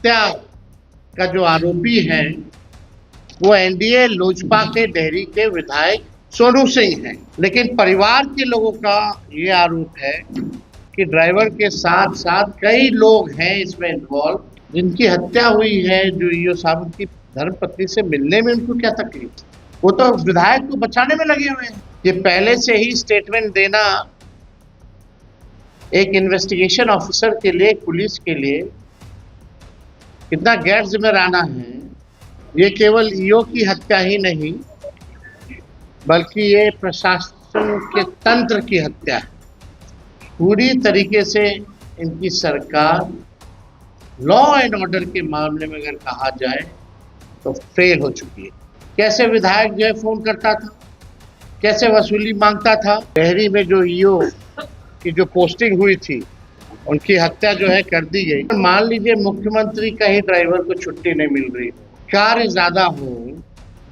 हत्या का जो आरोपी है वो एनडीए लोजपा के डेहरी के विधायक सोनू सिंह हैं। लेकिन परिवार के लोगों का ये आरोप है कि ड्राइवर के साथ साथ कई लोग हैं इसमें इन्वॉल्व जिनकी हत्या हुई है। जो ईओ साहब की धर्मपत्नी से मिलने में उनको क्या तकलीफ, वो तो विधायक को बचाने में लगे हुए हैं। ये पहले से ही स्टेटमेंट देना एक इन्वेस्टिगेशन ऑफिसर के लिए, पुलिस के लिए कितना गैर जिम्मेदाराना है। ये केवल ईओ की हत्या ही नहीं बल्कि ये प्रशासन के तंत्र की हत्या है। पूरी तरीके से इनकी सरकार लॉ एंड ऑर्डर के मामले में अगर कहा जाए तो फेल हो चुकी है। कैसे विधायक जो है फोन करता था, कैसे वसूली मांगता था। डेहरी में जो ईओ की जो पोस्टिंग हुई थी उनकी हत्या जो है कर दी गई। मान लीजिए मुख्यमंत्री का ही ड्राइवर को छुट्टी नहीं मिल रही, कार्य ज्यादा हो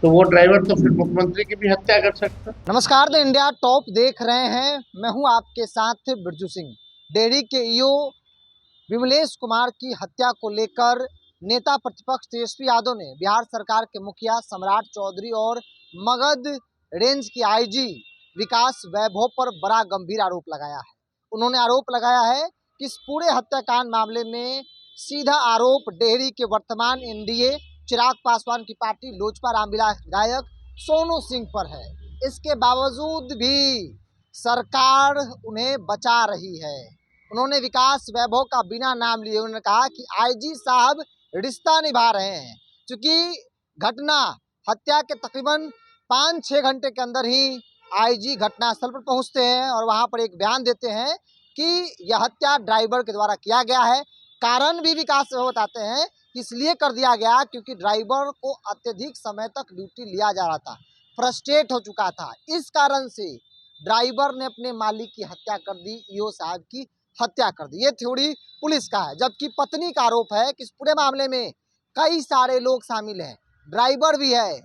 तो वो ड्राइवर तो फिर मुख्यमंत्री की भी हत्या कर सकता। नमस्कार, द इंडिया टॉप देख रहे हैं। मैं हूं आपके साथ बिरजू सिंह। डेहरी के ईओ विमलेश कुमार की हत्या को लेकर नेता प्रतिपक्ष तेजस्वी यादव ने बिहार सरकार के मुखिया सम्राट चौधरी और मगध रेंज के आईजी विकास वैभव पर बड़ा गंभीर आरोप लगाया है। उन्होंने आरोप लगाया है कि इस पूरे हत्याकांड मामले में सीधा आरोप डेहरी के वर्तमान एनडीए चिराग पासवान की पार्टी लोजपा रामविलास विधायक सोनू सिंह पर है। इसके बावजूद भी सरकार उन्हें बचा रही है। उन्होंने विकास वैभव का बिना नाम लिए उन्होंने कहा कि आईजी साहब रिश्ता निभा रहे हैं। क्योंकि घटना हत्या के तकरीबन 5-6 घंटे के अंदर ही आईजी घटनास्थल पर पहुंचते हैं और वहां पर एक बयान देते हैं कि यह हत्या ड्राइवर के द्वारा किया गया है। कारण भी विकास वैभव बताते हैं इसलिए कर दिया गया क्योंकि ड्राइवर को अत्यधिक समय तक ड्यूटी लिया जा रहा था, फ्रस्ट्रेट हो चुका था। इस कारण से ड्राइवर ने अपने मालिक की हत्या कर दी, ईओ साहब की हत्या कर दी। ये थ्योरी पुलिस का है। जबकि पत्नी का आरोप है कि इस पूरे मामले में कई सारे लोग शामिल हैं, ड्राइवर भी है।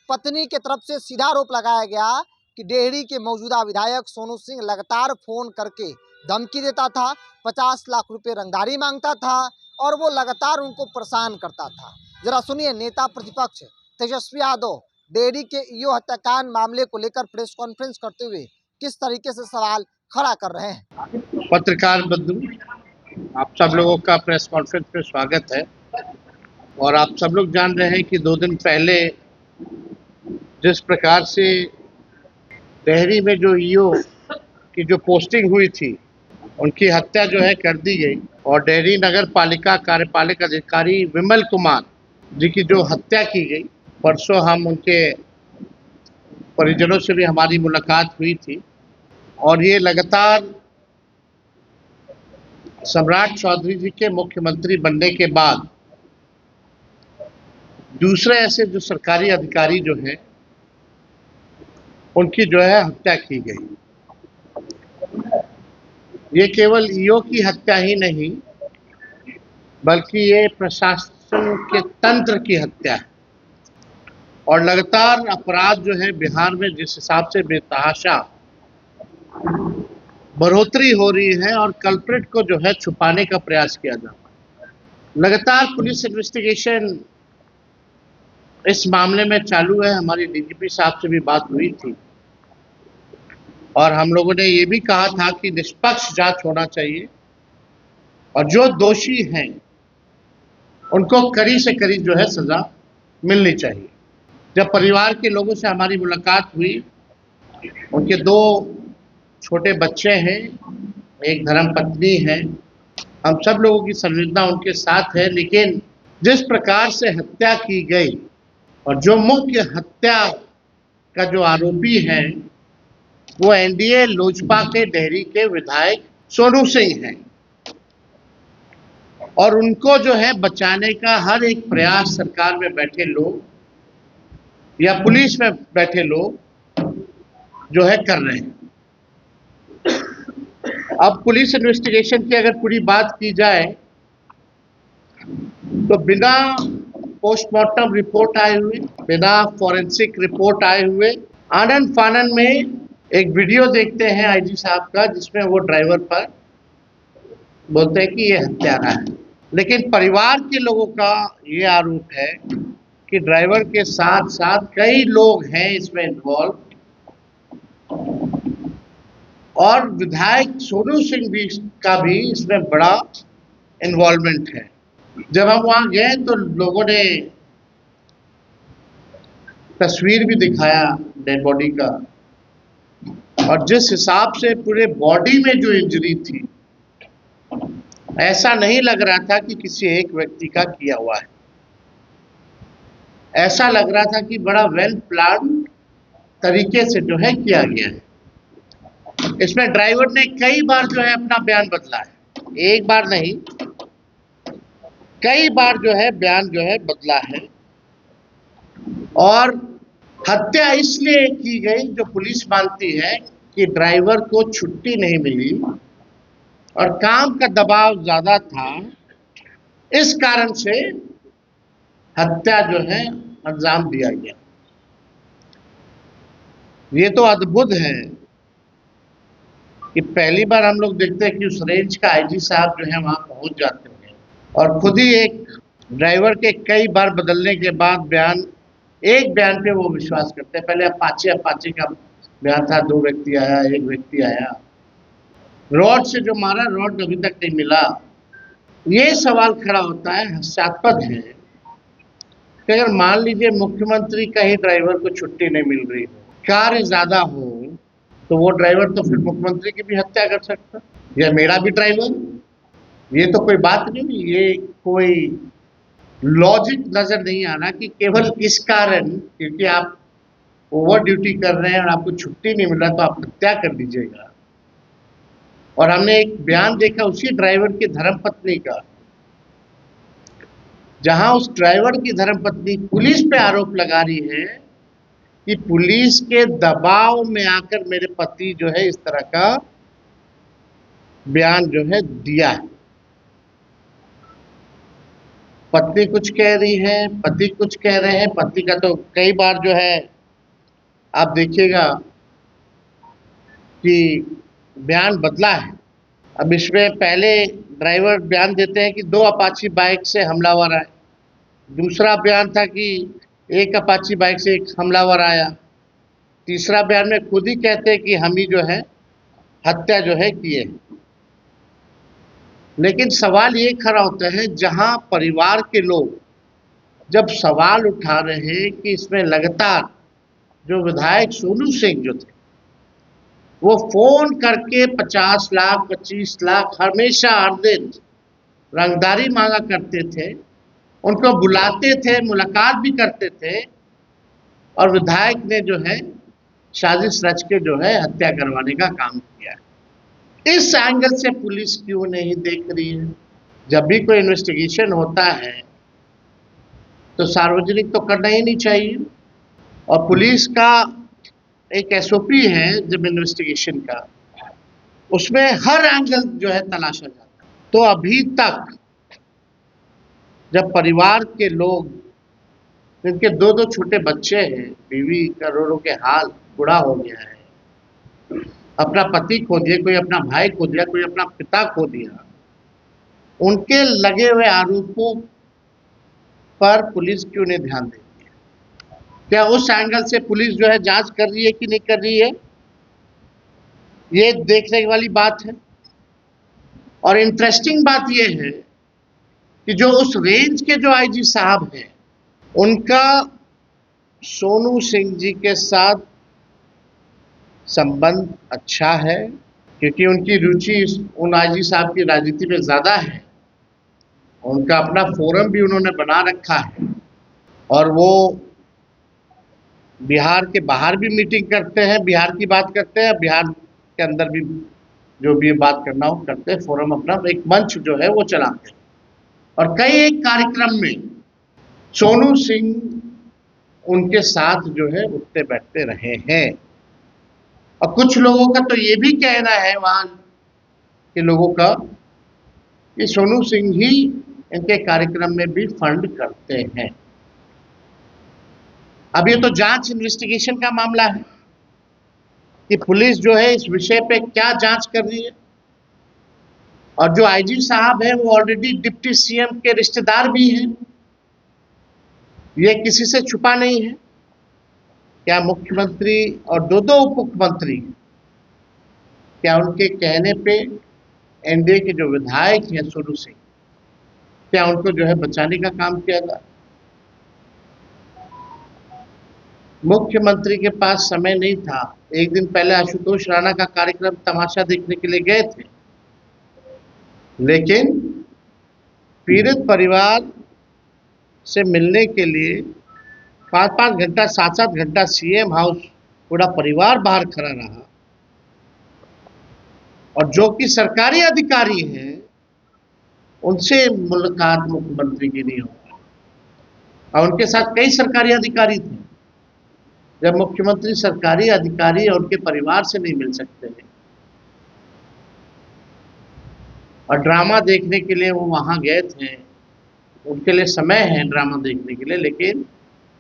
पत्नी की तरफ से सीधा आरोप लगाया गया कि डेहरी के मौजूदा विधायक सोनू सिंह लगातार फोन करके धमकी देता था, 50 लाख रुपए रंगदारी मांगता था और वो लगातार उनको परेशान करता था। जरा सुनिए नेता प्रतिपक्ष तेजस्वी यादव डेहरी के ईओ हत्याकांड मामले को लेकर प्रेस कॉन्फ्रेंस करते हुए किस तरीके से सवाल खड़ा कर रहे हैं। पत्रकार बंधु, आप सब लोगों का प्रेस कॉन्फ्रेंस में स्वागत है। और आप सब लोग जान रहे हैं कि 2 दिन पहले जिस प्रकार से डेहरी में जो ईओ की जो पोस्टिंग हुई थी उनकी हत्या जो है कर दी गई और डेहरी नगर पालिका कार्यपालक अधिकारी विमल कुमार जी की जो हत्या की गई, परसों हम उनके परिजनों से भी हमारी मुलाकात हुई थी। और ये लगातार सम्राट चौधरी जी के मुख्यमंत्री बनने के बाद दूसरे ऐसे जो सरकारी अधिकारी जो हैं उनकी जो है हत्या की गई। ये केवल ईओ की हत्या ही नहीं बल्कि ये प्रशासन के तंत्र की हत्या है। और लगातार अपराध जो है बिहार में जिस हिसाब से बेतहाशा बढ़ोतरी हो रही है और कल्प्रिट को जो है छुपाने का प्रयास किया जा रहा है। लगातार पुलिस इन्वेस्टिगेशन इस मामले में चालू है। हमारी डीजीपी साहब से भी बात हुई थी और हम लोगों ने ये भी कहा था कि निष्पक्ष जांच होना चाहिए और जो दोषी हैं उनको कड़ी से कड़ी जो है सजा मिलनी चाहिए। जब परिवार के लोगों से हमारी मुलाकात हुई, उनके 2 छोटे बच्चे हैं, एक धर्मपत्नी है, हम सब लोगों की संवेदना उनके साथ है। लेकिन जिस प्रकार से हत्या की गई और जो मुख्य हत्या का जो आरोपी है वो एनडीए लोजपा के डेहरी के विधायक सोनू सिंह हैं और उनको जो है बचाने का हर एक प्रयास सरकार में बैठे लोग या पुलिस में बैठे लोग जो है कर रहे हैं। अब पुलिस इन्वेस्टिगेशन की अगर पूरी बात की जाए तो बिना पोस्टमार्टम रिपोर्ट आए हुए, बिना फॉरेंसिक रिपोर्ट आए हुए आनन फानन में एक वीडियो देखते हैं आईजी साहब का जिसमें वो ड्राइवर पर बोलते हैं कि ये हत्यारा है। लेकिन परिवार के लोगों का ये आरोप है कि ड्राइवर के साथ साथ कई लोग हैं इसमें इन्वॉल्व, और विधायक सोनू सिंह भी का भी इसमें बड़ा इन्वॉल्वमेंट है। जब हम वहां गए तो लोगों ने तस्वीर भी दिखाया डेड बॉडी का, और जिस हिसाब से पूरे बॉडी में जो इंजरी थी, ऐसा नहीं लग रहा था कि किसी एक व्यक्ति का किया हुआ है। ऐसा लग रहा था कि बड़ा वेल प्लान तरीके से जो है किया गया है। इसमें ड्राइवर ने कई बार जो है अपना बयान बदला है, एक बार नहीं, कई बार जो है बयान जो है बदला है। और हत्या इसलिए की गई, जो पुलिस मानती है कि ड्राइवर को छुट्टी नहीं मिली और काम का दबाव ज्यादा था, इस कारण से हत्या जो है अंजाम दिया गया। ये तो अद्भुत है कि पहली बार हम लोग देखते हैं कि उस रेंज का आईजी साहब जो है वहां पहुंच जाते हैं और खुद ही एक ड्राइवर के कई बार बदलने के बाद एक बयान पे वो विश्वास करते हैं। पहले अपाचे का बयान था, 2 व्यक्ति आया, 1 व्यक्ति आया, रॉड से जो मारा, रॉड अभी तक नहीं मिला। ये सवाल खड़ा होता है, हास्यास्पद है कि अगर मान लीजिए मुख्यमंत्री का ही ड्राइवर को छुट्टी नहीं मिल रही हो, कार्य ज्यादा हो, तो वो ड्राइवर तो फिर मुख्यमंत्री की भी हत्या कर सकता, या मेरा भी ड्राइवर। ये तो कोई बात नहीं, ये कोई लॉजिक नजर नहीं आ रहा कि केवल इस कारण, क्योंकि आप ओवर ड्यूटी कर रहे हैं और आपको छुट्टी नहीं मिल रहा तो आप हत्या कर दीजिएगा। और हमने एक बयान देखा उसी ड्राइवर की धर्मपत्नी का, जहां उस ड्राइवर की धर्मपत्नी पुलिस पे आरोप लगा रही है कि पुलिस के दबाव में आकर मेरे पति जो है इस तरह का बयान जो है दिया है। पत्नी कुछ कह रही है, पति कुछ कह रहे हैं। पति का तो कई बार जो है आप देखिएगा कि बयान बदला है। अब इसमें पहले ड्राइवर बयान देते हैं कि 2 अपाची बाइक से हमलावर आए, दूसरा बयान था कि 1 अपाची बाइक से एक हमलावर आया, तीसरा बयान में खुद ही कहते हैं कि हम ही जो है हत्या जो है किए। लेकिन सवाल ये खड़ा होता है, जहां परिवार के लोग जब सवाल उठा रहे हैं कि इसमें लगातार जो विधायक सोनू सिंह जो थे वो फोन करके 50 लाख 25 लाख हमेशा हर दिन रंगदारी मांगा करते थे, उनको बुलाते थे, मुलाकात भी करते थे, और विधायक ने जो है साजिश रच के जो है हत्या करवाने का काम किया है। इस एंगल से पुलिस क्यों नहीं देख रही है? जब भी कोई इन्वेस्टिगेशन होता है तो सार्वजनिक तो करना ही नहीं चाहिए, और पुलिस का एक एसओपी है जब इन्वेस्टिगेशन का, उसमें हर एंगल जो है तलाशा जाता है। तो अभी तक जब परिवार के लोग, जिनके 2-2 छोटे बच्चे हैं, बीवी करोड़ों के हाल बुढ़ा हो गया है, अपना पति खो दिया, कोई अपना भाई खो दिया, कोई अपना पिता खो दिया, उनके लगे हुए आरोपों पर पुलिस क्यों नहीं ध्यान देती है? क्या उस एंगल से पुलिस जो है जांच कर रही है कि नहीं कर रही है, ये देखने वाली बात है। और इंटरेस्टिंग बात ये है कि जो उस रेंज के जो आईजी साहब हैं, उनका सोनू सिंह जी के साथ संबंध अच्छा है, क्योंकि उनकी रुचि उन आईजी साहब की राजनीति में ज्यादा है। उनका अपना फोरम भी उन्होंने बना रखा है, और वो बिहार के बाहर भी मीटिंग करते हैं, बिहार की बात करते हैं, बिहार के अंदर भी जो भी बात करना हो करते हैं, फोरम अपना एक मंच जो है वो चलाते हैं। और कई एक कार्यक्रम में सोनू सिंह उनके साथ जो है उठते बैठते रहे हैं। और कुछ लोगों का तो ये भी कहना है वहां के लोगों का कि सोनू सिंह ही इनके कार्यक्रम में भी फंड करते हैं। अब ये तो जांच इन्वेस्टिगेशन का मामला है कि पुलिस जो है इस विषय पे क्या जांच कर रही है। और जो आईजी साहब हैं वो ऑलरेडी डिप्टी सीएम के रिश्तेदार भी हैं, ये किसी से छुपा नहीं है। क्या मुख्यमंत्री और दो दो उप मुख्यमंत्री, क्या उनके कहने पे एनडीए के जो विधायक हैं शुरू से, क्या उनको जो है बचाने का काम किया था? मुख्यमंत्री के पास समय नहीं था। एक दिन पहले आशुतोष राणा का कार्यक्रम तमाशा देखने के लिए गए थे, लेकिन पीड़ित परिवार से मिलने के लिए 5-5 घंटा 7-7 घंटा सीएम हाउस पूरा परिवार बाहर खड़ा रहा, और जो कि सरकारी अधिकारी हैं उनसे मुलाकात मुख्यमंत्री की नहीं हो पाई। और उनके साथ कई सरकारी अधिकारी थे। जब मुख्यमंत्री सरकारी अधिकारी और उनके परिवार से नहीं मिल सकते हैं और ड्रामा देखने के लिए वो वहां गए थे, उनके लिए समय है ड्रामा देखने के लिए, लेकिन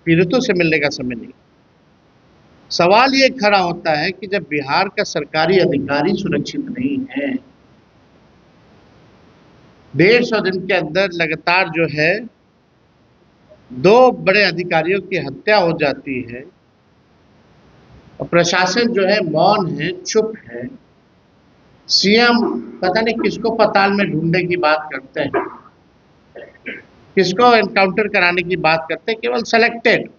पीड़ितों से मिलने का समय नहीं। सवाल ये खड़ा होता है कि जब बिहार का सरकारी अधिकारी सुरक्षित नहीं है, 150 दिन के अंदर लगातार जो है 2 बड़े अधिकारियों की हत्या हो जाती है और प्रशासन जो है मौन है, चुप है, सीएम पता नहीं किसको पताल में ढूंढने की बात करते हैं, किसको एनकाउंटर कराने की बात करते हैं, केवल सेलेक्टेड।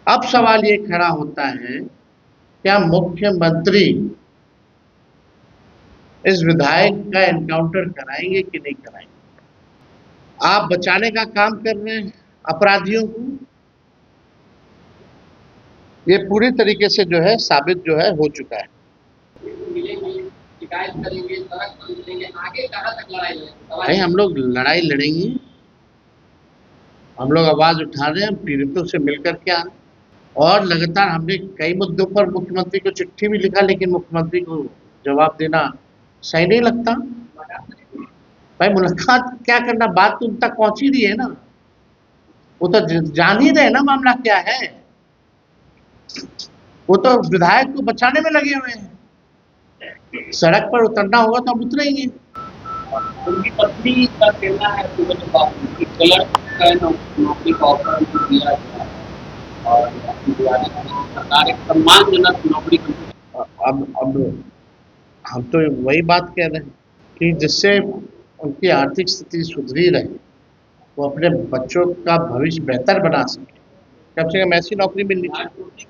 अब सवाल ये खड़ा होता है, क्या मुख्यमंत्री इस विधायक का एनकाउंटर कराएंगे कि नहीं कराएंगे? आप बचाने का काम कर रहे हैं अपराधियों को, ये पूरी तरीके से जो है साबित जो है हो चुका है। नहीं, हम लोग लड़ाई लड़ेंगे, हम लोग आवाज उठा रहे हैं, पीड़ितों से मिलकर के आ रहे हैं, और लगातार हमने कई मुद्दों पर मुख्यमंत्री को चिट्ठी भी लिखा, लेकिन मुख्यमंत्री को जवाब देना सही नहीं लगता। भाई मुलाकात क्या करना, बात तो उन तक पहुंच ही रही है ना, वो तो जान ही रहे ना मामला क्या है, वो तो विधायक को बचाने में लगे हुए हैं। सड़क पर उतरना होगा तो हम उतरेंगे। उनकी पत्नी का कहना है कि गलत नौकरी का ऑफर दिया गया और सरकार एक सम्मानजनक नौकरी। अब हम तो वही बात कह रहे हैं कि जिससे उनकी आर्थिक स्थिति सुधरी रहे, वो अपने बच्चों का भविष्य बेहतर बना सके, कम से कम ऐसी नौकरी मिलनी चाहिए।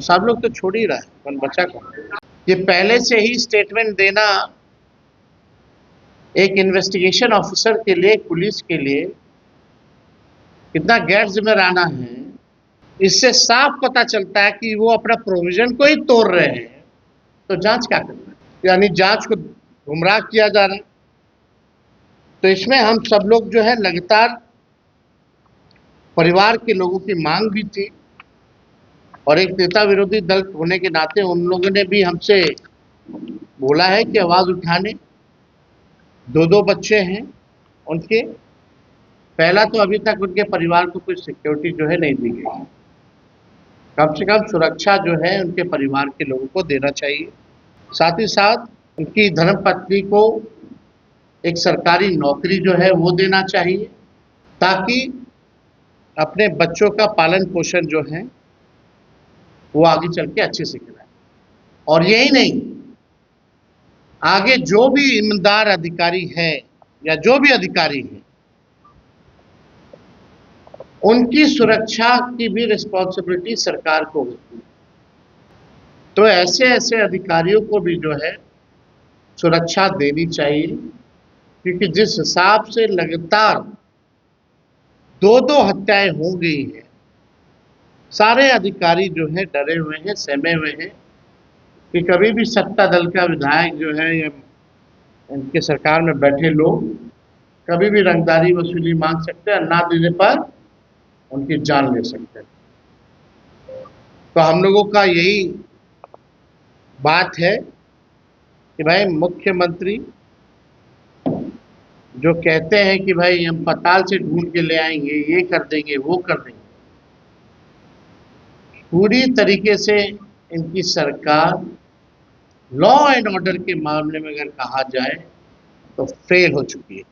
सब लोग तो छोड़ ही रहा है, पर बच्चा को ये पहले से ही स्टेटमेंट देना एक इन्वेस्टिगेशन ऑफिसर के लिए, पुलिस के लिए कितना गैर जिम्मेदाराना है। इससे साफ पता चलता है कि वो अपना प्रोविजन को ही तोड़ रहे हैं, तो जांच क्या करना है, यानी जांच को गुमराह किया जा रहा है। तो इसमें हम सब लोग जो है लगातार, परिवार के लोगों की मांग भी थी और एक नेता विरोधी दल होने के नाते उन लोगों ने भी हमसे बोला है कि आवाज उठाने। 2 बच्चे हैं उनके, पहला तो अभी तक उनके परिवार को कोई सिक्योरिटी जो है नहीं दी गई, कम से कम सुरक्षा जो है उनके परिवार के लोगों को देना चाहिए। साथ ही साथ उनकी धर्मपत्नी को एक सरकारी नौकरी जो है वो देना चाहिए, ताकि अपने बच्चों का पालन पोषण जो है वो आगे चल के अच्छे से कराए। और यही नहीं, आगे जो भी ईमानदार अधिकारी है या जो भी अधिकारी है, उनकी सुरक्षा की भी रिस्पॉन्सिबिलिटी सरकार को होती है। तो ऐसे अधिकारियों को भी जो है सुरक्षा देनी चाहिए, क्योंकि जिस हिसाब से लगातार 2 हत्याएं हो गई हैं, सारे अधिकारी जो है डरे हुए हैं, सहमे हुए हैं कि कभी भी सत्ता दल का विधायक जो है या इनके सरकार में बैठे लोग कभी भी रंगदारी वसूली मांग सकते हैं, ना देने पर उनकी जान ले सकते हैं। तो हम लोगों का यही बात है कि भाई मुख्यमंत्री जो कहते हैं कि भाई हम पताल से ढूंढ के ले आएंगे, ये कर देंगे, वो कर देंगे, पूरी तरीके से इनकी सरकार लॉ एंड ऑर्डर के मामले में अगर कहा जाए तो फेल हो चुकी है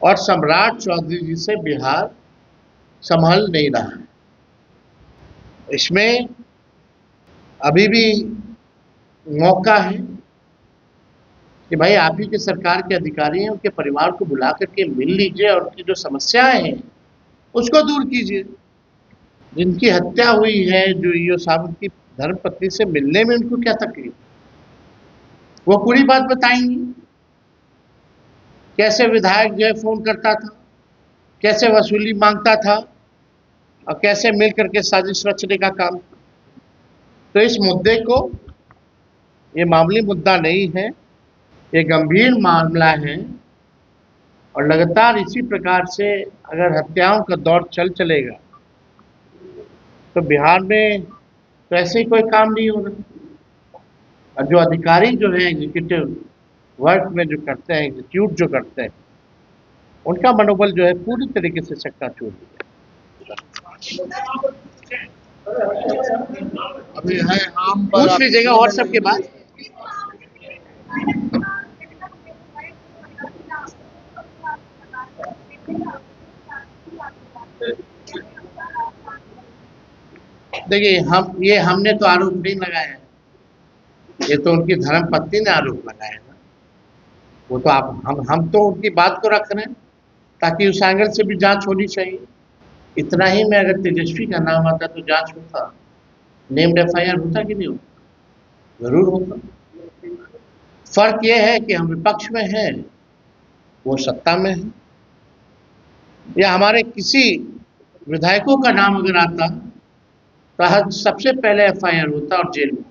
और सम्राट चौधरी जी से बिहार संभल नहीं रहा है। इसमें अभी भी मौका है कि भाई आप ही के सरकार के अधिकारी हैं, उनके परिवार को बुला करके मिल लीजिए और उनकी जो समस्याएं हैं उसको दूर कीजिए। जिनकी हत्या हुई है, जो ईओ साहब की धर्मपत्नी से मिलने में उनको क्या तकलीफ, वो पूरी बात बताएंगी। कैसे विधायक जो है फोन करता था, कैसे वसूली मांगता था और कैसे मिल करके साजिश रचने का काम। तो इस मुद्दे को, ये मामूली मुद्दा नहीं है, ये गंभीर मामला है और लगातार इसी प्रकार से अगर हत्याओं का दौर चलेगा तो बिहार में तो ऐसे ही कोई काम नहीं होगा। और जो अधिकारी जो है एग्जीक्यूटिव वर्क में जो करते हैं, एग्जीक्यूट जो करते हैं, उनका मनोबल जो है पूरी तरीके से चकनाचूर हो गया। अभी है आम पूछ लीजिएगा और सबके बाद। देखिए, हमने तो आरोप नहीं लगाया, ये तो उनकी धर्मपत्नी ने आरोप लगाया ना। वो तो हम तो उनकी बात को रख रहे हैं ताकि उस एंगल से भी जांच होनी चाहिए। इतना ही में अगर तेजस्वी का नाम आता तो जांच होता, नेम्ड एफआईआर होता कि नहीं होता? जरूर होता। फर्क ये है कि हम विपक्ष में हैं, वो सत्ता में है। या हमारे किसी विधायकों का नाम अगर आता तो सबसे पहले एफआईआर होता और जेल में,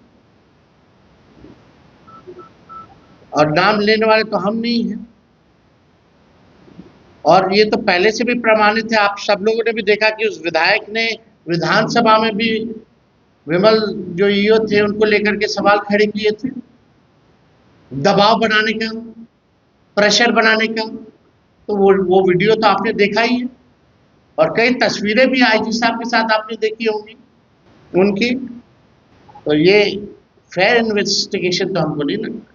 और नाम लेने वाले तो हम नहीं हैं। और ये तो पहले से भी प्रमाणित है, आप सब लोगों ने भी देखा कि उस विधायक ने विधानसभा में भी विमल जो ईओ थे उनको लेकर के सवाल खड़े किए थे, दबाव बनाने का, प्रेशर बनाने का। तो वो वीडियो तो आपने देखा ही है और कई तस्वीरें भी आईजी साहब के साथ आपने देखी होंगी उनकी। तो ये फेयर इन्वेस्टिगेशन तो हमको नहीं लगता।